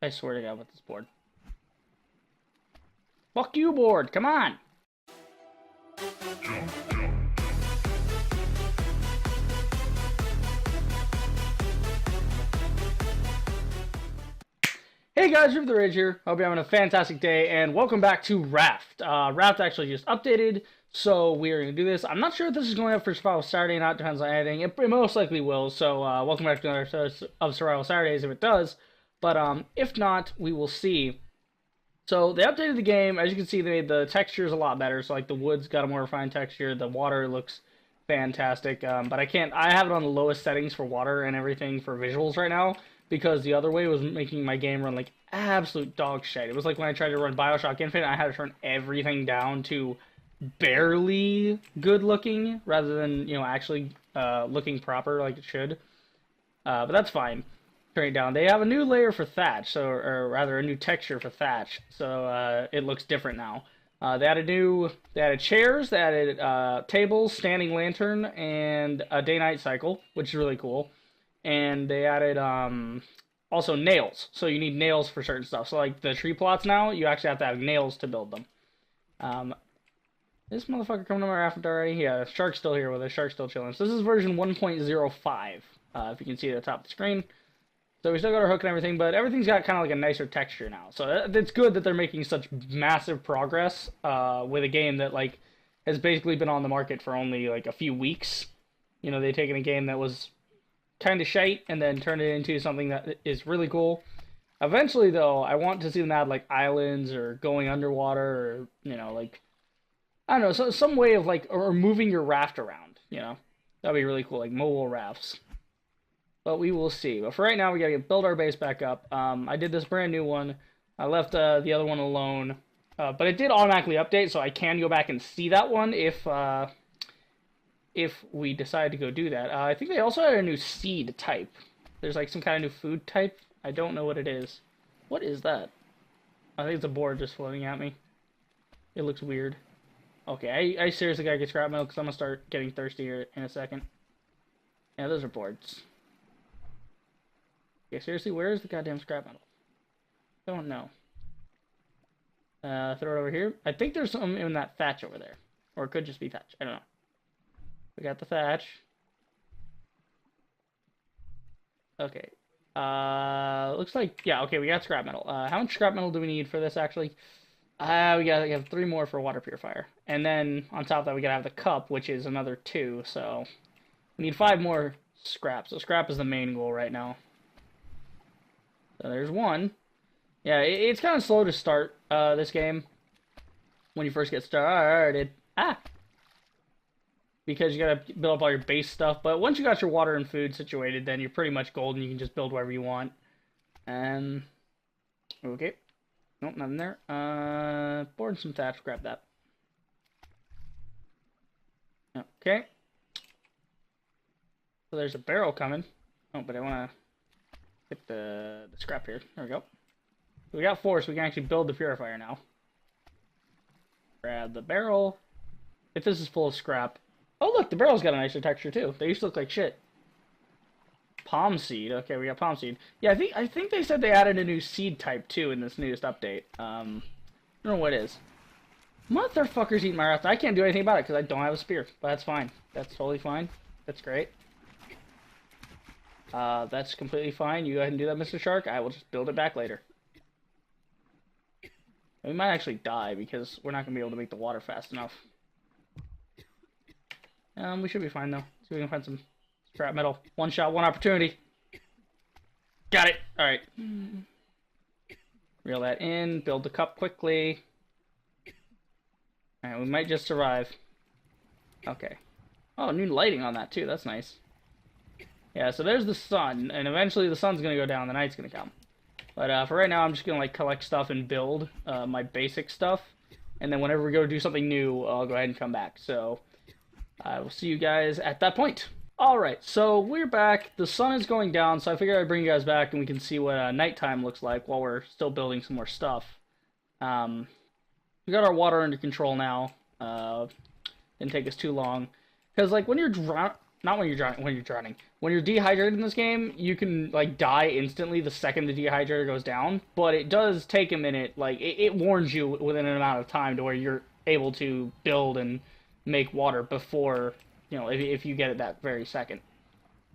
I swear to God with this board. Fuck you, board. Come on. Hey guys, Rip the Ridge here. Hope you're having a fantastic day, and welcome back to Raft. Raft actually just updated, so we're going to do this. I'm not sure if this is going up for Survival Saturday or not, depends on editing. It most likely will, so welcome back to another episode of Survival Saturdays if it does. But if not, we will see. So they updated the game. As you can see, they made the textures a lot better. So like the wood's got a more refined texture. The water looks fantastic. But I have it on the lowest settings for water and everything for visuals right now because the other way was making my game run like absolute dog shit. It was like when I tried to run BioShock Infinite, I had to turn everything down to barely good looking rather than actually looking proper like it should. But that's fine. Turn it down. They have a new layer for thatch, or rather a new texture for thatch, so it looks different now. They added chairs, they added tables, standing lantern, and a day-night cycle, which is really cool. And they added also nails, so you need nails for certain stuff. So like the tree plots now, you actually have to have nails to build them. This motherfucker coming to my raft already? Yeah, the shark's still here with us. Shark's still chilling. So this is version 1.05, if you can see at the top of the screen. So we still got our hook and everything, but everything's got kind of like a nicer texture now. So it's good that they're making such massive progress with a game that like has basically been on the market for only like a few weeks. You know, they've taken a game that was kind of shite and then turned it into something that is really cool. Eventually, though, I want to see them add like islands or going underwater or like I don't know, some way of like or moving your raft around. That'd be really cool, like mobile rafts. But we will see. But for right now, we gotta build our base back up. I did this brand new one. I left the other one alone. But it did automatically update, so I can go back and see that one if we decide to go do that. I think they also had a new seed type. There's like some kind of new food type. I don't know what it is. What is that? I think it's a board just floating at me. It looks weird. Okay, I seriously gotta get scrap metal because I'm gonna start getting thirsty here in a second. Yeah, those are boards. Okay, seriously, where is the goddamn scrap metal? Don't know. Throw it over here. I think there's some in that thatch over there. Or it could just be thatch. I don't know. We got the thatch. Okay. Looks like, yeah, okay, we got scrap metal. How much scrap metal do we need for this, actually? We have 3 more for water purifier. And then, on top of that, we gotta have the cup, which is another 2, so... We need 5 more scrap. So scrap is the main goal right now. So there's 1. Yeah, it's kind of slow to start this game when you first get started. Because you gotta build up all your base stuff. But once you got your water and food situated, then you're pretty much golden. You can just build wherever you want. And okay, nope, nothing there. Board and some thatch. Grab that. Okay. So there's a barrel coming. Oh, but I wanna get the scrap here. There we go. We got 4, so we can actually build the purifier now. Grab the barrel. If this is full of scrap. Oh, look, the barrel's got a nicer texture, too. They used to look like shit. Palm seed. Okay, we got palm seed. Yeah, I think they said they added a new seed type, too, in this newest update. I don't know what it is. Motherfuckers eating my raft. I can't do anything about it because I don't have a spear. But that's fine. That's totally fine. That's great. That's completely fine. You go ahead and do that, Mr. Shark. I will just build it back later. We might actually die because we're not going to be able to make the water fast enough. We should be fine, though. See if we can find some scrap metal. One shot, one opportunity. Got it. All right. Reel that in. Build the cup quickly. All right, we might just survive. Okay. Oh, new lighting on that, too. That's nice. Yeah, so there's the sun, and eventually the sun's going to go down, the night's going to come. But for right now, I'm just going to like collect stuff and build my basic stuff. And then whenever we go do something new, I'll go ahead and come back. So I will see you guys at that point. Alright, so we're back. The sun is going down, so I figured I'd bring you guys back and we can see what nighttime looks like while we're still building some more stuff. We got our water under control now. Didn't take us too long. Because like when you're not when you're drowning. When you're drowning, when you're dehydrated in this game, you can like die instantly the second the dehydrator goes down. But it does take a minute. Like it warns you within an amount of time to where you're able to build and make water before if you get it that very second.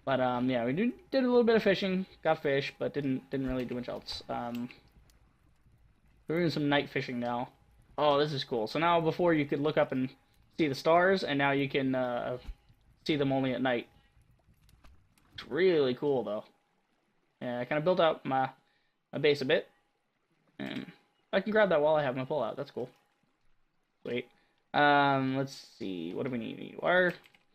But yeah, we did a little bit of fishing, got fish, but didn't really do much else. We're doing some night fishing now. Oh, this is cool. So now before you could look up and see the stars, and now you can see them only at night. It's really cool though. Yeah, I kind of built out my base a bit, and I can grab that while I have my pull out. That's cool. Sweet. Let's see. What do we need? We need water.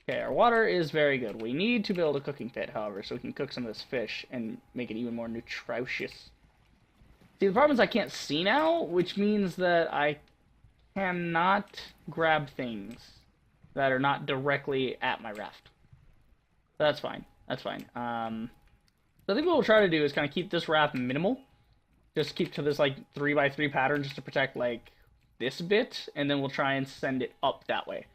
Okay, our water is very good. We need to build a cooking pit, however, so we can cook some of this fish and make it even more nutritious. See, the problem is I can't see now, which means that I cannot grab things that are not directly at my raft. That's fine. That's fine. So I think what we'll try to do is kind of keep this raft minimal. Just keep to this, like, 3x3 pattern just to protect, like, this bit, and then we'll try and send it up that way.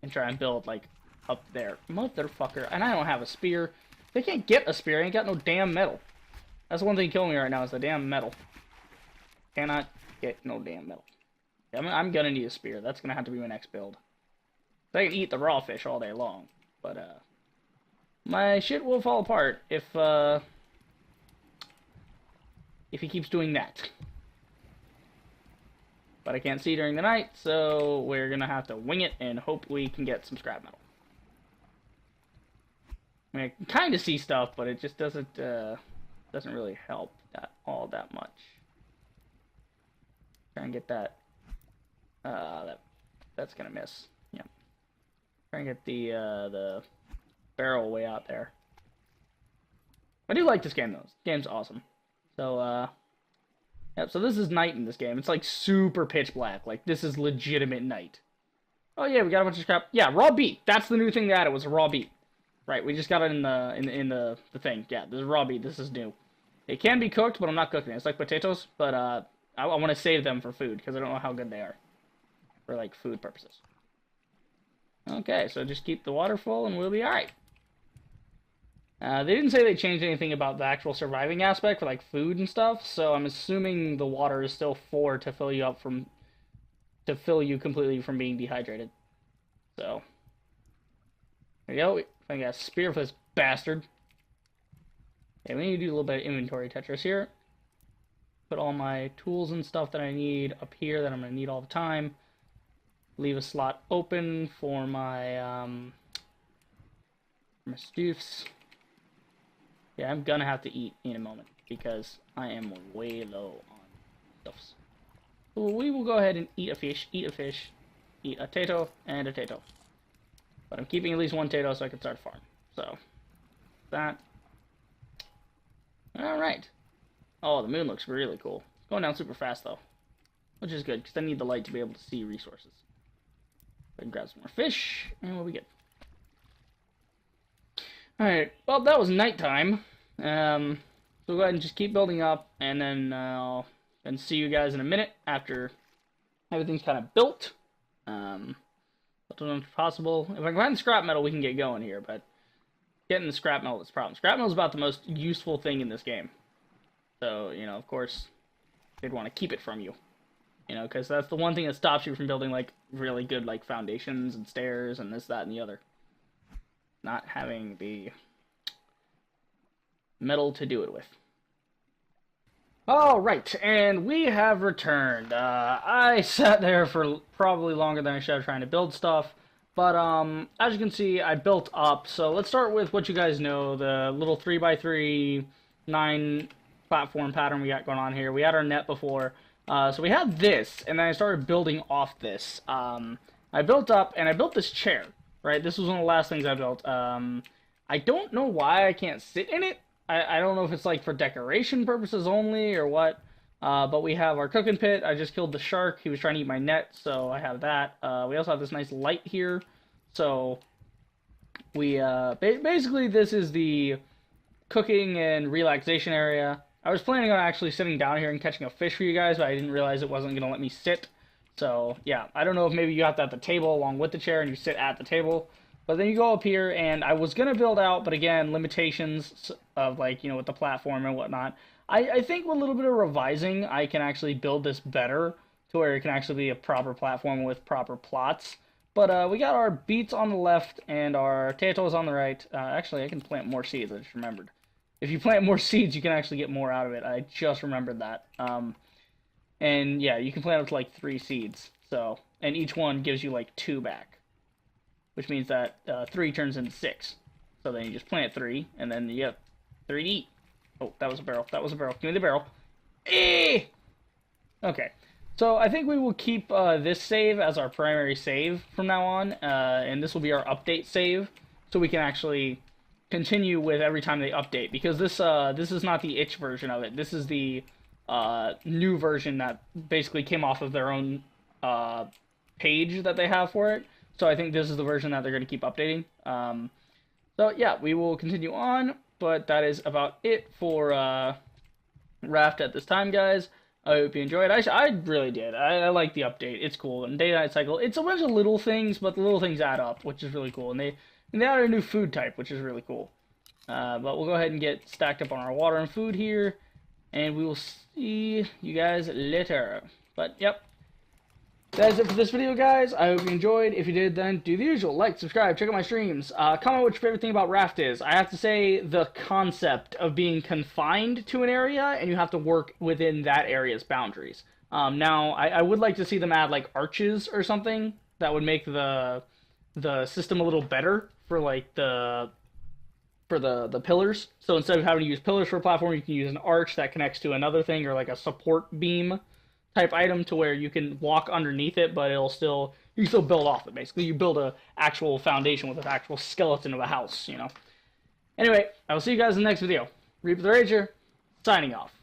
And try and build, like, up there. Motherfucker. And I don't have a spear. They can't get a spear. I ain't got no damn metal. That's the one thing killing me right now is the damn metal. Cannot get no damn metal. I'm gonna need a spear. That's gonna have to be my next build. I can eat the raw fish all day long, but my shit will fall apart if he keeps doing that. But I can't see during the night, so we're gonna have to wing it and hope we can get some scrap metal. I mean, I can kind of see stuff, but it just doesn't really help all that much. Try and get that. That's gonna miss. Yeah. Try and get the barrel way out there. I do like this game though. This game's awesome. So yep. So this is night in this game. It's like super pitch black. Like this is legitimate night. Oh yeah, we got a bunch of scrap. Yeah, raw beet. That's the new thing they added was a raw beet. Right, we just got it in the thing. Yeah, this is raw beet. This is new. It can be cooked, but I'm not cooking it. It's like potatoes, but I want to save them for food because I don't know how good they are for like food purposes. Okay, so just keep the water full and we'll be all right. They didn't say they changed anything about the actual surviving aspect for like food and stuff, so I'm assuming the water is still 4 to fill you up to fill you completely from being dehydrated. So there you go. I got a spear for this bastard. Yeah, we need to do a little bit of inventory Tetris here. Put all my tools and stuff that I need up here that I'm going to need all the time. Leave a slot open for my stuffs. Yeah, I'm going to have to eat in a moment because I am way low on stuffs. So we will go ahead and eat a fish, eat a tato, and a tato. But I'm keeping at least one tato so I can start a farm. So, that. Alright. Oh, the moon looks really cool. It's going down super fast, though. Which is good, because I need the light to be able to see resources. Go ahead and grab some more fish, and we'll be good. Alright, well, that was nighttime. So we'll go ahead and just keep building up, and then I'll see you guys in a minute after everything's kind of built. That's as much as possible. If I can find the scrap metal, we can get going here, but getting the scrap metal is the problem. Scrap metal is about the most useful thing in this game. So, of course, they'd want to keep it from you. Because that's the one thing that stops you from building, like, really good, like, foundations and stairs and this, that, and the other. Not having the metal to do it with. Alright, and we have returned. I sat there for probably longer than I should have trying to build stuff, but as you can see, I built up. So let's start with what you guys know, the little 3x3 9 platform pattern we got going on here. We had our net before, so we had this, and then I started building off this. I built up, and I built this chair, right? This was one of the last things I built. I don't know why I can't sit in it. I don't know if it's like for decoration purposes only or what, but we have our cooking pit. I just killed the shark. He was trying to eat my net, so I have that. We also have this nice light here. So we basically this is the cooking and relaxation area. I was planning on actually sitting down here and catching a fish for you guys, but I didn't realize it wasn't going to let me sit. So yeah, I don't know if maybe you got that at the table along with the chair and you sit at the table. But then you go up here, and I was gonna build out, but again, limitations of like with the platform and whatnot. I think with a little bit of revising, I can actually build this better to where it can actually be a proper platform with proper plots. But we got our beets on the left and our potatoes on the right. Actually, I can plant more seeds. I just remembered. If you plant more seeds, you can actually get more out of it. I just remembered that. And yeah, you can plant up to like 3 seeds. So, and each one gives you like 2 back, which means that 3 turns into 6. So then you just plant 3, and then you get 3 to eat. Oh, that was a barrel. That was a barrel. Give me the barrel. Eh! Okay. So I think we will keep this save as our primary save from now on, and this will be our update save, so we can actually continue with every time they update. Because this is not the itch version of it. This is the new version that basically came off of their own page that they have for it. So I think this is the version that they're going to keep updating. So yeah, we will continue on, but that is about it for Raft at this time, guys. I hope you enjoyed. I really did. I like the update. It's cool. And day-night cycle, it's a bunch of little things, but the little things add up, which is really cool. And they added a new food type, which is really cool. But we'll go ahead and get stacked up on our water and food here, and we will see you guys later. But yep, that's it for this video, guys. I hope you enjoyed. If you did, then do the usual. Like, subscribe, check out my streams. Comment what your favorite thing about Raft is. I have to say the concept of being confined to an area, and you have to work within that area's boundaries. Now, I would like to see them add, like, arches or something that would make the system a little better for, like, the pillars. So instead of having to use pillars for a platform, you can use an arch that connects to another thing, or, like, a support beam type item to where you can walk underneath it, but you can still build off it. Basically, you build a actual foundation with an actual skeleton of a house. Anyway, I will see you guys in the next video. Reaper the Rager, signing off.